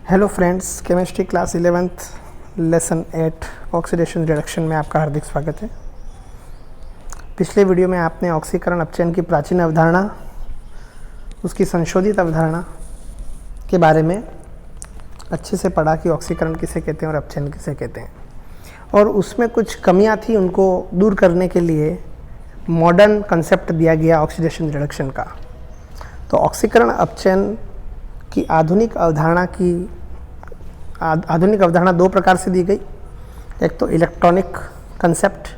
Hello friends, chemistry class 11th lesson 8 oxidation reduction में आपका हार्दिक स्वागत है। पिछले वीडियो में आपने ऑक्सीकरण अपचयन की प्राचीन अवधारणा, उसकी संशोधित अवधारणा के बारे में अच्छे से पढ़ा कि ऑक्सीकरण किसे कहते हैं और अपचयन किसे कहते हैं, और उसमें कुछ कमियां थी, उनको दूर करने के लिए मॉडर्न कंसेप्ट दिया गया ऑक्सीडेशन रिडक्शन का। तो ऑक्सीकरण अपचयन की आधुनिक अवधारणा दो प्रकार से दी गई। एक तो इलेक्ट्रॉनिक कंसेप्ट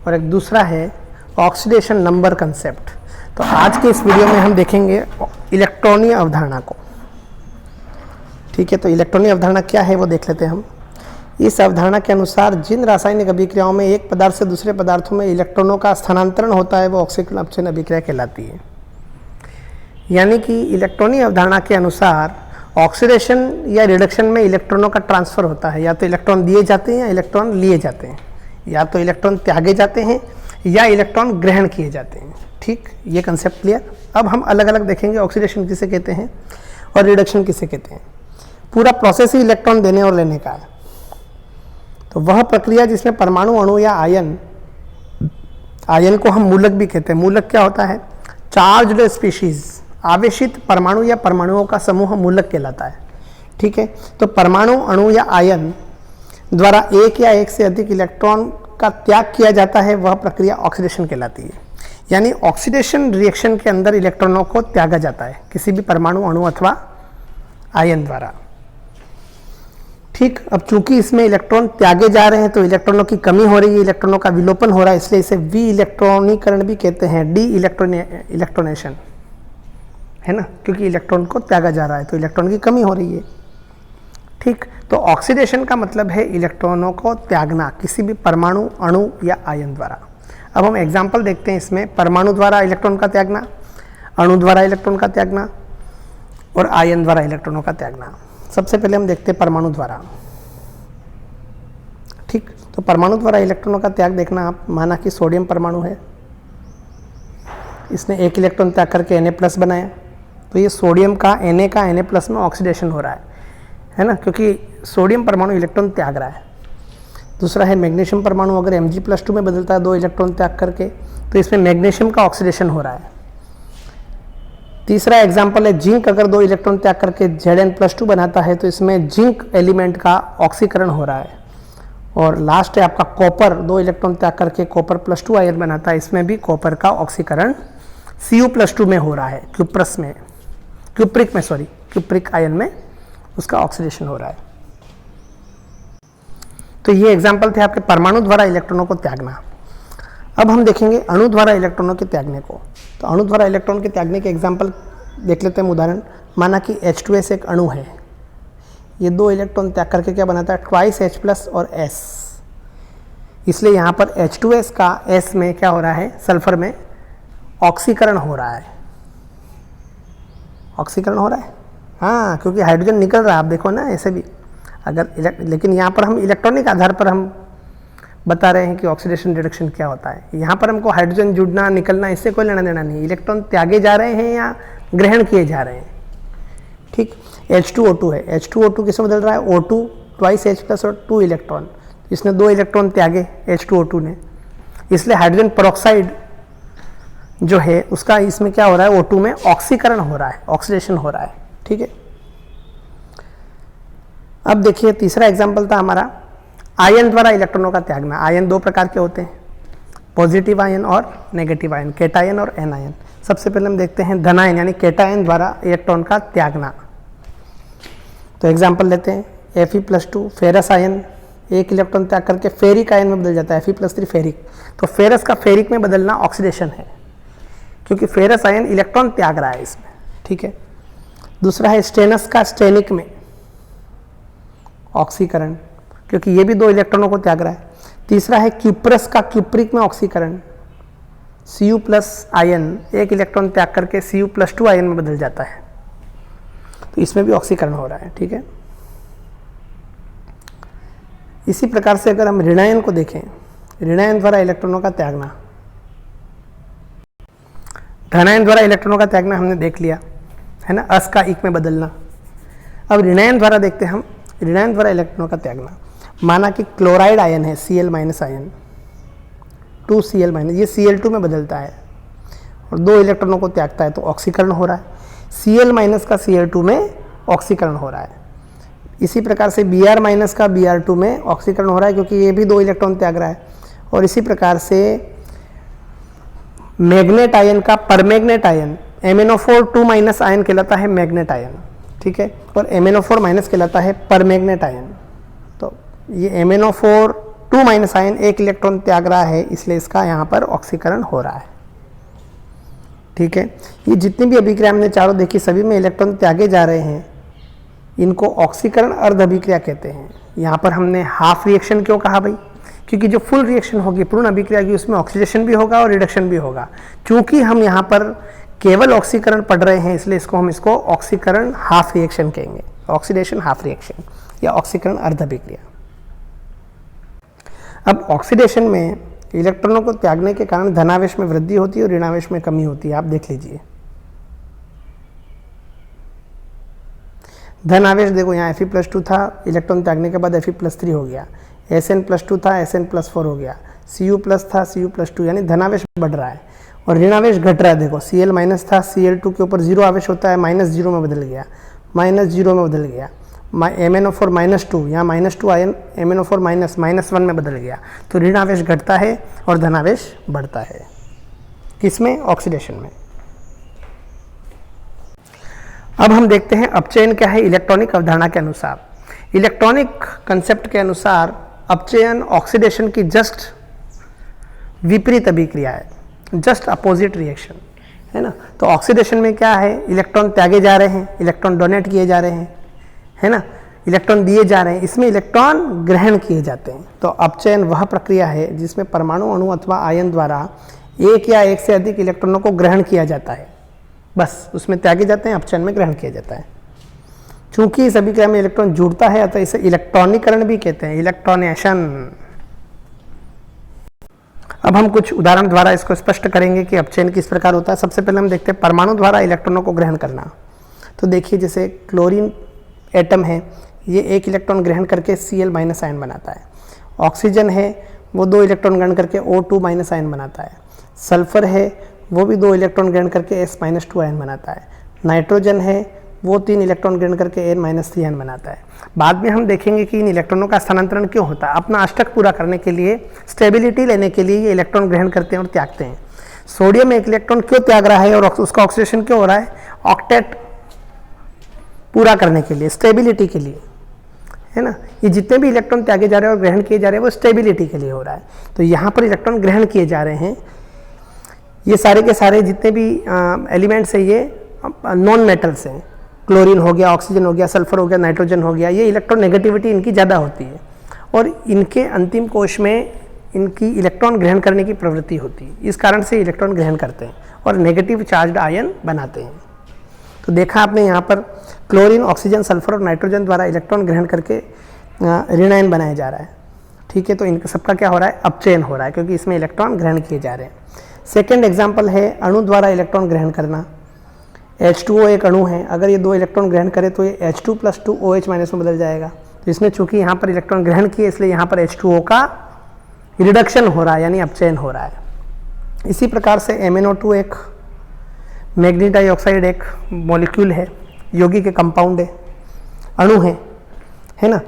और एक दूसरा है ऑक्सीडेशन नंबर कंसेप्ट। तो आज के इस वीडियो में हम देखेंगे इलेक्ट्रॉनीय अवधारणा को। ठीक है, तो इलेक्ट्रॉनीय अवधारणा क्या है वो देख लेते हैं हम। इस अवधारणा के अनुसार जिन रासायनिक अभिक्रियाओं में एक पदार्थ से दूसरे पदार्थों में इलेक्ट्रॉनों का स्थानांतरण होता है वो ऑक्सीकरण अपचयन अभिक्रिया कहलाती है। यानी कि इलेक्ट्रॉनीय अवधारणा के अनुसार ऑक्सीडेशन या रिडक्शन में इलेक्ट्रॉनों का ट्रांसफर होता है। या तो इलेक्ट्रॉन दिए जाते हैं या इलेक्ट्रॉन लिए जाते हैं, या तो इलेक्ट्रॉन त्यागे जाते हैं या इलेक्ट्रॉन ग्रहण किए जाते हैं। ठीक, ये कंसेप्ट क्लियर। अब हम अलग अलग देखेंगे ऑक्सीडेशन किसे कहते हैं और रिडक्शन किसे कहते हैं। पूरा प्रोसेस ही इलेक्ट्रॉन देने और लेने का है। तो वह प्रक्रिया जिसमें परमाणु, अणु या आयन को हम मूलक भी कहते हैं। मूलक क्या होता है? चार्ज्ड स्पीशीज, आवेशित परमाणु या परमाणुओं का समूह मूलक कहलाता है। ठीक है, तो परमाणु, अणु या आयन द्वारा एक या एक से अधिक इलेक्ट्रॉन का त्याग किया जाता है, वह प्रक्रिया ऑक्सीडेशन कहलाती है। यानी ऑक्सीडेशन रिएक्शन के अंदर इलेक्ट्रॉनों को त्यागा जाता है किसी भी परमाणु, अणु अथवा आयन द्वारा। ठीक, अब चूंकि इसमें इलेक्ट्रॉन त्यागे जा रहे हैं तो इलेक्ट्रॉनों की कमी हो रही है, इलेक्ट्रॉनों का विलोपन हो रहा है, इसलिए इसे वी इलेक्ट्रॉनीकरण भी कहते हैं, डी इलेक्ट्रोनेशन, है ना, क्योंकि इलेक्ट्रॉन को त्यागा जा रहा है तो इलेक्ट्रॉन की कमी हो रही है। ठीक, तो ऑक्सीडेशन का मतलब है इलेक्ट्रॉनों को त्यागना किसी भी परमाणु, अणु या आयन द्वारा। अब हम एग्जाम्पल देखते हैं इसमें। परमाणु द्वारा इलेक्ट्रॉन का त्यागना, अणु द्वारा इलेक्ट्रॉन का त्यागना और आयन द्वारा इलेक्ट्रॉनों का त्यागना। सबसे पहले हम देखते हैं परमाणु द्वारा। ठीक, तो परमाणु द्वारा इलेक्ट्रॉनों का त्याग देखना आप, माना कि सोडियम परमाणु है, इसने एक इलेक्ट्रॉन त्याग करके Na+ बनाया, तो ये सोडियम का Na+ में ऑक्सीडेशन हो रहा है ना, क्योंकि सोडियम परमाणु इलेक्ट्रॉन त्याग रहा है। दूसरा है मैग्नीशियम परमाणु, अगर Mg+2 में बदलता है 2 इलेक्ट्रॉन त्याग करके, तो इसमें मैग्नीशियम का ऑक्सीडेशन हो रहा है। तीसरा एग्जाम्पल है जिंक, अगर 2 इलेक्ट्रॉन त्याग करके Zn+2 बनाता है तो इसमें जिंक एलिमेंट का ऑक्सीकरण हो रहा है। और लास्ट है आपका कॉपर, 2 इलेक्ट्रॉन त्याग करके कॉपर+2 आयन बनाता है, इसमें भी कॉपर का ऑक्सीकरण Cu+2 में हो रहा है, क्यूप्रिक आयन में उसका ऑक्सीडेशन हो रहा है। तो ये एग्जाम्पल थे आपके परमाणु द्वारा इलेक्ट्रॉनों को त्यागना। अब हम देखेंगे अणु द्वारा इलेक्ट्रॉनों के त्यागने को। तो अणु द्वारा इलेक्ट्रॉन के त्यागने के एग्जाम्पल देख लेते हैं। उदाहरण, माना कि H2S एक अणु है, ये 2 इलेक्ट्रॉन त्याग करके क्या बनाता है? ट्वाइस H+ और S। इसलिए यहाँ पर H2S का S में क्या हो रहा है? सल्फर में ऑक्सीकरण हो रहा है। ऑक्सीकरण हो रहा है, हाँ, क्योंकि हाइड्रोजन निकल रहा है। आप देखो ना, ऐसे भी अगर लेकिन यहाँ पर हम इलेक्ट्रॉनिक आधार पर हम बता रहे हैं कि ऑक्सीडेशन रिडक्शन क्या होता है। यहाँ पर हमको हाइड्रोजन जुड़ना, निकलना, इससे कोई लेना देना नहीं। इलेक्ट्रॉन त्यागे जा रहे हैं या ग्रहण किए जा रहे हैं। ठीक, H2O2 है, H2O2 किससे बदल रहा है? O2 ट्वाइस H+ और 2 इलेक्ट्रॉन, इसने 2 इलेक्ट्रॉन त्यागे H2O2 ने, इसलिए हाइड्रोजन पेरोक्साइड जो है उसका इसमें क्या हो रहा है? O2 में ऑक्सीकरण हो रहा है, ऑक्सीडेशन हो रहा है। ठीक है, अब देखिए तीसरा एग्जाम्पल था हमारा आयन द्वारा इलेक्ट्रॉनों का त्यागना। आयन 2 प्रकार के होते हैं, पॉजिटिव आयन और नेगेटिव आयन, कैटायन और एनायन। सबसे पहले हम देखते हैं धनायन यानी कैटायन द्वारा इलेक्ट्रॉन का त्यागना। तो एग्जाम्पल लेते हैं Fe+2 फेरस आयन, 1 इलेक्ट्रॉन त्याग करके फेरिक आयन में बदल जाता है, Fe+3 फेरिक। तो फेरस का फेरिक में बदलना ऑक्सीडेशन है, क्योंकि फेरस आयन इलेक्ट्रॉन त्याग रहा है इसमें। ठीक है, दूसरा है स्टेनस का स्टेनिक में ऑक्सीकरण, क्योंकि ये भी 2 इलेक्ट्रॉनों को त्याग रहा है। तीसरा है क्यूप्रस का क्यूप्रिक में ऑक्सीकरण, Cu+ आयन 1 इलेक्ट्रॉन त्याग करके Cu+2 आयन में बदल जाता है, तो इसमें भी ऑक्सीकरण हो रहा है। ठीक है, इसी प्रकार से अगर हम ऋणायन को देखें, ऋणायन द्वारा इलेक्ट्रॉनों का त्यागना, धनायन द्वारा इलेक्ट्रॉनों का त्यागना हमने देख लिया, है ना, अस का इक में बदलना। अब ऋणायन द्वारा देखते हैं हम, ऋणायन द्वारा इलेक्ट्रॉनों का त्यागना। माना कि क्लोराइड आयन है Cl- आयन, 2Cl-, ये Cl2 में बदलता है और 2 इलेक्ट्रॉनों को त्यागता है, तो ऑक्सीकरण हो रहा है। Cl- का Cl2 में ऑक्सीकरण हो रहा है। इसी प्रकार से Br- का Br2 में ऑक्सीकरण हो रहा है, क्योंकि ये भी 2 इलेक्ट्रॉन त्याग रहा है। और इसी प्रकार से मैग्नेट आयन का परमैग्नेट आयन MnO4 2- आयन कहलाता है मैग्नेट आयन, ठीक है, और MnO4- कहलाता है परमैग्नेट आयन। तो ये MnO4 2- आयन 1 इलेक्ट्रॉन त्याग रहा है, इसलिए इसका यहाँ पर ऑक्सीकरण हो रहा है, ठीक है। ये जितनी भी अभिक्रिया हमने चारों देखी, सभी में इलेक्ट्रॉन त्यागे जा रहे हैं, इनको ऑक्सीकरण अर्ध अभिक्रिया कहते हैं। यहाँ पर हमने हाफ रिएक्शन क्यों कहा भाई? क्योंकि जो फुल रिएक्शन होगी, पूर्ण अभिक्रिया की, उसमें ऑक्सीडेशन भी होगा और रिडक्शन भी होगा। चूंकि हम यहाँ पर केवल ऑक्सीकरण पढ़ रहे हैं, इसलिए इसको ऑक्सीकरण हाफ रिएक्शन कहेंगे, ऑक्सीडेशन हाफ रिएक्शन या ऑक्सीकरण अर्ध अभिक्रिया। अब ऑक्सीडेशन में इलेक्ट्रॉनों को त्यागने के कारण धनावेश में वृद्धि होती है और ऋणावेश में कमी होती है। आप देख लीजिए, धन आवेश देखो यहाँ Fe+2 था, इलेक्ट्रॉन त्यागने के बाद Fe+3 हो गया, Sn+2 था, Sn+4 हो गया, Cu+ था, Cu+2, यानी धनावेश बढ़ रहा है और ऋणावेश घट रहा है। देखो Cl- था, Cl2 के ऊपर 0 आवेश होता है, -0 में बदल गया, -0 में बदल गया। MnO4-2, यहाँ -2 आयन MnO4- -1 में बदल गया, तो ऋणावेश घटता है और धनावेश बढ़ता है। किसमें? ऑक्सीडेशन में। अब हम देखते हैं अपचयन क्या है इलेक्ट्रॉनिक अवधारणा के अनुसार। इलेक्ट्रॉनिक कंसेप्ट के अनुसार अपचयन ऑक्सीडेशन की जस्ट विपरीत अभिक्रिया है, जस्ट अपोजिट रिएक्शन है ना। तो ऑक्सीडेशन में क्या है? इलेक्ट्रॉन त्यागे जा रहे हैं, इलेक्ट्रॉन डोनेट किए जा रहे हैं, है ना, इलेक्ट्रॉन दिए जा रहे हैं, इसमें इलेक्ट्रॉन ग्रहण किए जाते हैं। तो अपचयन वह प्रक्रिया है जिसमें परमाणु, अणु अथवा आयन द्वारा एक या एक से अधिक इलेक्ट्रॉनों को ग्रहण किया जाता है, बस उसमें त्यागे जाते हैं, अपचयन में ग्रहण किया जाता है। चूंकि इस अभिक्रिया में इलेक्ट्रॉन जुड़ता है, अतः इसे इलेक्ट्रॉनीकरण भी कहते हैं, इलेक्ट्रॉनेशन। अब हम कुछ उदाहरण द्वारा इसको स्पष्ट करेंगे कि अपचयन किस प्रकार होता है। सबसे पहले हम देखते हैं परमाणु द्वारा इलेक्ट्रॉनों को ग्रहण करना। तो देखिए, जैसे क्लोरीन एटम है, ये 1 इलेक्ट्रॉन ग्रहण करके Cl- आयन बनाता है। ऑक्सीजन है, वो 2 इलेक्ट्रॉन ग्रहण करके O2- आयन बनाता है। सल्फर है, वो भी 2 इलेक्ट्रॉन ग्रहण करके S-2 आयन बनाता है। नाइट्रोजन है, वो 3 इलेक्ट्रॉन ग्रहण करके N-3 आयन बनाता है। बाद में हम देखेंगे कि इन इलेक्ट्रॉनों का स्थानांतरण क्यों होता है। अपना अष्टक पूरा करने के लिए, स्टेबिलिटी लेने के लिए ये इलेक्ट्रॉन ग्रहण करते हैं और त्यागते हैं। सोडियम 1 इलेक्ट्रॉन क्यों त्याग रहा है और उसका ऑक्सीडेशन क्यों हो रहा है? ऑक्टेट पूरा करने के लिए, स्टेबिलिटी के लिए, है ना। ये जितने भी इलेक्ट्रॉन त्यागे जा रहे हैं और ग्रहण किए जा रहे हैं, वो स्टेबिलिटी के लिए हो रहा है। तो यहाँ पर इलेक्ट्रॉन ग्रहण किए जा रहे हैं। ये सारे के सारे जितने भी एलिमेंट्स हैं, ये नॉन मेटल्स हैं। क्लोरीन हो गया, ऑक्सीजन हो गया, सल्फर हो गया, नाइट्रोजन हो गया, ये इलेक्ट्रॉन नेगेटिविटी इनकी ज़्यादा होती है और इनके अंतिम कोश में इनकी इलेक्ट्रॉन ग्रहण करने की प्रवृत्ति होती है। इस कारण से इलेक्ट्रॉन ग्रहण करते हैं और नेगेटिव चार्ज्ड आयन बनाते हैं। तो देखा आपने यहाँ पर क्लोरीन, ऑक्सीजन, सल्फर और नाइट्रोजन द्वारा इलेक्ट्रॉन ग्रहण करके ऋणायन बनाया जा रहा है, ठीक है। तो इनका सबका क्या हो रहा है? अपचयन हो रहा है, क्योंकि इसमें इलेक्ट्रॉन ग्रहण किए जा रहे हैं। सेकेंड एग्जाम्पल है अणु द्वारा इलेक्ट्रॉन ग्रहण करना। H2O एक अणु है, अगर ये 2 इलेक्ट्रॉन ग्रहण करे तो ये H2+2 OH- में बदल जाएगा। तो इसमें चूंकि यहाँ पर इलेक्ट्रॉन ग्रहण किए, इसलिए यहाँ पर H2O का रिडक्शन हो रहा है, यानी अपचयन हो रहा है। इसी प्रकार से MnO2 एक मैग्नीज डाइऑक्साइड एक मॉलिक्यूल है, यौगिक के कंपाउंड है, अणु है ना।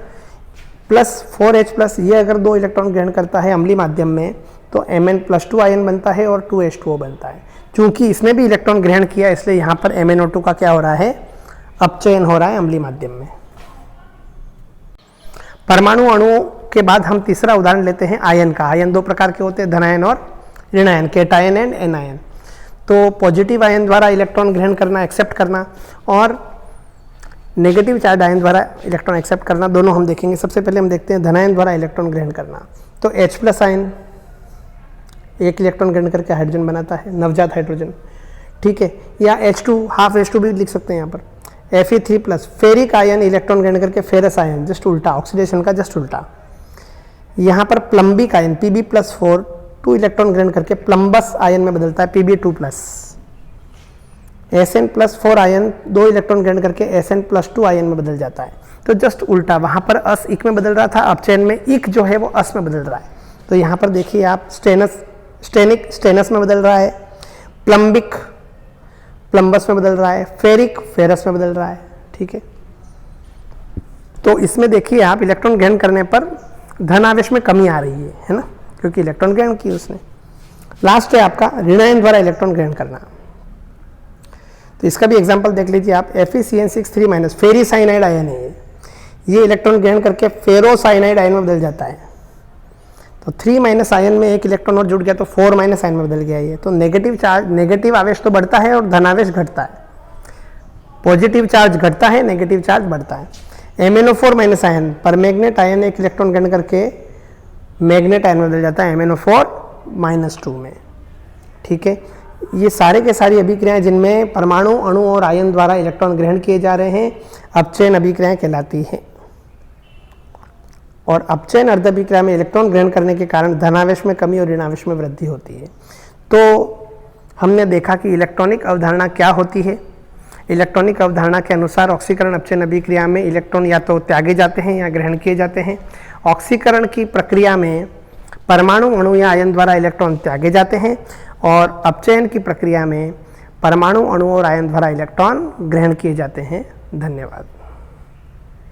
+4H+, ये अगर 2 इलेक्ट्रॉन ग्रहण करता है अम्लीय माध्यम में, तो Mn+2 आयन बनता है और 2H2O बनता है। चूंकि इसने भी इलेक्ट्रॉन ग्रहण किया, इसलिए यहाँ पर MnO2 का क्या हो रहा है? अपचयन हो रहा है अम्लीय माध्यम में। परमाणु अणुओं के बाद हम तीसरा उदाहरण लेते हैं आयन का। आयन 2 प्रकार के होते हैं, धनायन और ऋणायन, केटायन एंड एनायन। तो पॉजिटिव आयन द्वारा इलेक्ट्रॉन ग्रहण करना, एक्सेप्ट करना, और नेगेटिव चार्ज आयन द्वारा इलेक्ट्रॉन एक्सेप्ट करना, दोनों हम देखेंगे। सबसे पहले हम देखते हैं धनायन द्वारा इलेक्ट्रॉन ग्रहण करना। तो H+ आयन 1 इलेक्ट्रॉन ग्रहण करके हाइड्रोजन बनाता है, नवजात हाइड्रोजन, ठीक है। या H2, हाफ H2 भी लिख सकते हैं यहाँ पर। Fe3+, फेरिक आयन इलेक्ट्रॉन ग्रहण करके फेरस आयन, जस्ट उल्टा, ऑक्सीडेशन का जस्ट उल्टा। यहाँ पर प्लम्बिक आयन Pb+4 2 इलेक्ट्रॉन ग्रहण करके प्लम्बस आयन में बदलता है, Pb2+। Sn+4 आयन 2 इलेक्ट्रॉन ग्रहण करके Sn+2 आयन में बदल जाता है। तो जस्ट उल्टा, वहाँ पर अस इक में बदल रहा था, अपचयन में इक जो है वो अस में बदल रहा है। तो यहाँ पर देखिए आप स्टेनिक स्टेनस में बदल रहा है, प्लम्बिक प्लम्बस में बदल रहा है, फेरिक फेरस में बदल रहा है। ठीक है, तो इसमें देखिए आप इलेक्ट्रॉन ग्रहण करने पर धन आवेश में कमी आ रही है ना, क्योंकि इलेक्ट्रॉन ग्रहण की उसने। लास्ट है आपका ऋण आयन द्वारा इलेक्ट्रॉन ग्रहण करना। तो इसका भी एग्जांपल देख लीजिए आप, FeCN6 3- फेरीसाइनाइड आयन है ये इलेक्ट्रॉन ग्रहण करके फेरोसाइनाइड आयन में बदल जाता है। तो 3- आयन में एक इलेक्ट्रॉन और जुड़ गया तो 4- आयन में बदल गया ये। तो नेगेटिव आवेश तो बढ़ता है और धनावेश घटता है, पॉजिटिव चार्ज घटता है, नेगेटिव चार्ज बढ़ता है। MnO4- आयन पर मैग्नेट आयन एक इलेक्ट्रॉन ग्रहण करके मैग्नेट आयन में बदल जाता है MnO4-2 में। ठीक है, ये सारे के सारी अभिक्रियाएं जिनमें परमाणु, अणु और आयन द्वारा इलेक्ट्रॉन ग्रहण किए जा रहे हैं अपचयन अभिक्रियाएं कहलाती हैं। और अपचयन अर्धअभिक्रिया में इलेक्ट्रॉन ग्रहण करने के कारण धनावेश में कमी और ऋणावेश में वृद्धि होती है। तो हमने देखा कि इलेक्ट्रॉनिक अवधारणा क्या होती है। इलेक्ट्रॉनिक अवधारणा के अनुसार ऑक्सीकरण अपचयन अभिक्रिया में इलेक्ट्रॉन या तो त्यागे जाते हैं या ग्रहण किए जाते हैं। ऑक्सीकरण की प्रक्रिया में परमाणु, अणु या आयन द्वारा इलेक्ट्रॉन त्यागे जाते हैं और अपचयन की प्रक्रिया में परमाणु, अणु और आयन द्वारा इलेक्ट्रॉन ग्रहण किए जाते हैं। धन्यवाद।